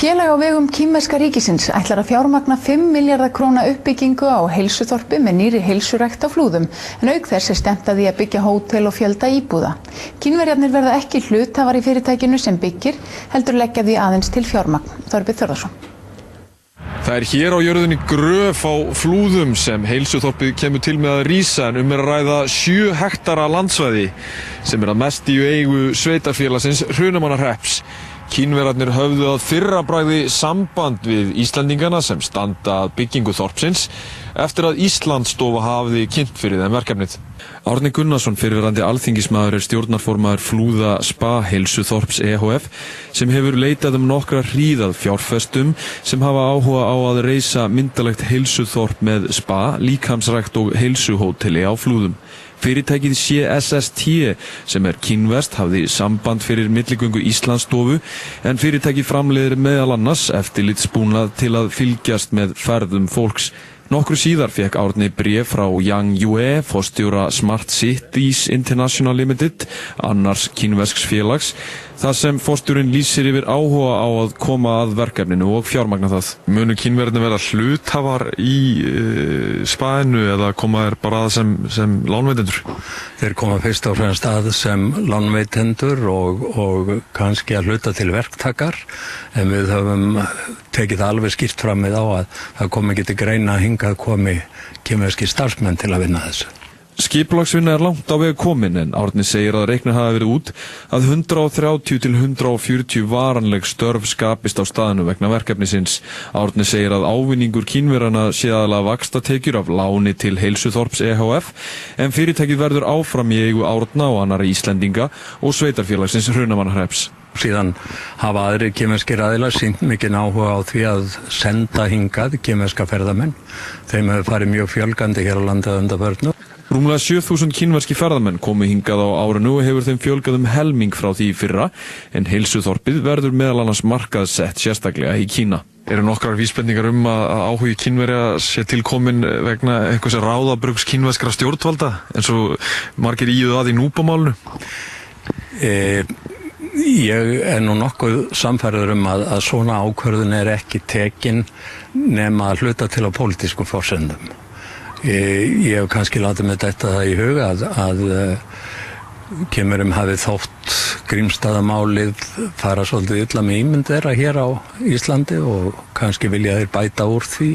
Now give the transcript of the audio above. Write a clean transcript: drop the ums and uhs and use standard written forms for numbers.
Félag á vegum kínverska ríkisins ætlar að fjármagna 5 milljarða króna uppbyggingu á heilsuþorpi með nýrri heilsurækt á Flúðum, en auk þess stefnt að því að byggja hótel og fjölda íbúða. Kínverjarnir verða ekki hluthafar í fyrirtækinu sem byggir, heldur leggja því aðeins til fjármagn. Þorbjörn Þórðarsson. Það hér á jörðinni Gröf á Flúðum sem heilsuþorpið kemur til með að rísa, en er að ræða 7 hektara landsvæði sem að mest í eigu sveitarfélagsins Hrunamannahrepps. Kínverjarnir höfðu að fyrra bragði samband við Íslendingana sem standa að byggingu þorpsins eftir að Íslandsstofa hafði kynnt fyrir þeim verkefnið. Árni Gunnarsson, fyrrverandi alþingismaður, stjórnarformaður Flúða Spa heilsuþorps EHF sem hefur leitað nokkra hríð að fjárfestum sem hafa áhuga á að reisa myndalegt heilsuþorp með spa, líkamsrækt og heilsuhóteli á Flúðum. Fyrirtækið CSST sem kínverskt hafði samband fyrir milligöngu Íslandsstofu, en fyrirtækið framleiðir meðal annars eftirlitsbúnað til að fylgjast með ferðum fólks. Nokkru síðar fékk Árni bréf frá Yang Yue, forstjóra Smart Cities International Limited, annars kínversks félags, þar sem forstjórinn lýsir yfir áhuga á að koma að verkefninu og fjármagna það. Munu Kínverjarnir verða hluthafar í spainu eða koma þeir bara að sem lánveitendur? Þeir koma fyrst og fremst að sem lánveitendur og kannski að hluta til verktakar, en við höfum tekið alveg skýrt fram við á að það komi ekki til greina að hingað komi kínverskir starfsmenn til að vinna þessu. Skipulagsvinna langt á veg komin, en Árni segir að reiknað hafi verið út að 130 til 140 varanleg störf skapist á staðinu vegna verkefnisins. Árni segir að ávinningur Kínverjana sé aðallega vaxtatekjur af láni til heilsuþorps EHF, en fyrirtækið verður áfram í eigu Árna og annarra Íslendinga og sveitarfélagsins Hrunamannahrepps. Síðan hafa aðrir kínverskir aðilar sýnt mikinn áhuga á því að senda hingað kínverska ferðamenn. Þeim hefur farið mjög fjölgandi hér á landið undanförnu. Rúmlega 7.000 kínverski ferðamenn komu hingað á árinu og hefur þeim fjölgað helming frá því í fyrra, en heilsuþorpið verður meðal annars markaðsett sérstaklega í Kína. Eru nokkrar vísbendingar að áhugi Kínverja sé tilkomin vegna einhvers ráðabrugs kínverskra stjórnvalda, eins og margir íhuga að í Núpamálinu? Ég nú nokkuð sannfærður að svona ákvörðun ekki tekin nema að hluta til á pólitískum forsendum. Ég hef kannski látið með þetta það í huga að Kínverjum hafi þótt Grímsstaðamálið fara svolítið illa með ímynd þeirra hér á Íslandi og kannski vilja þeir bæta úr því.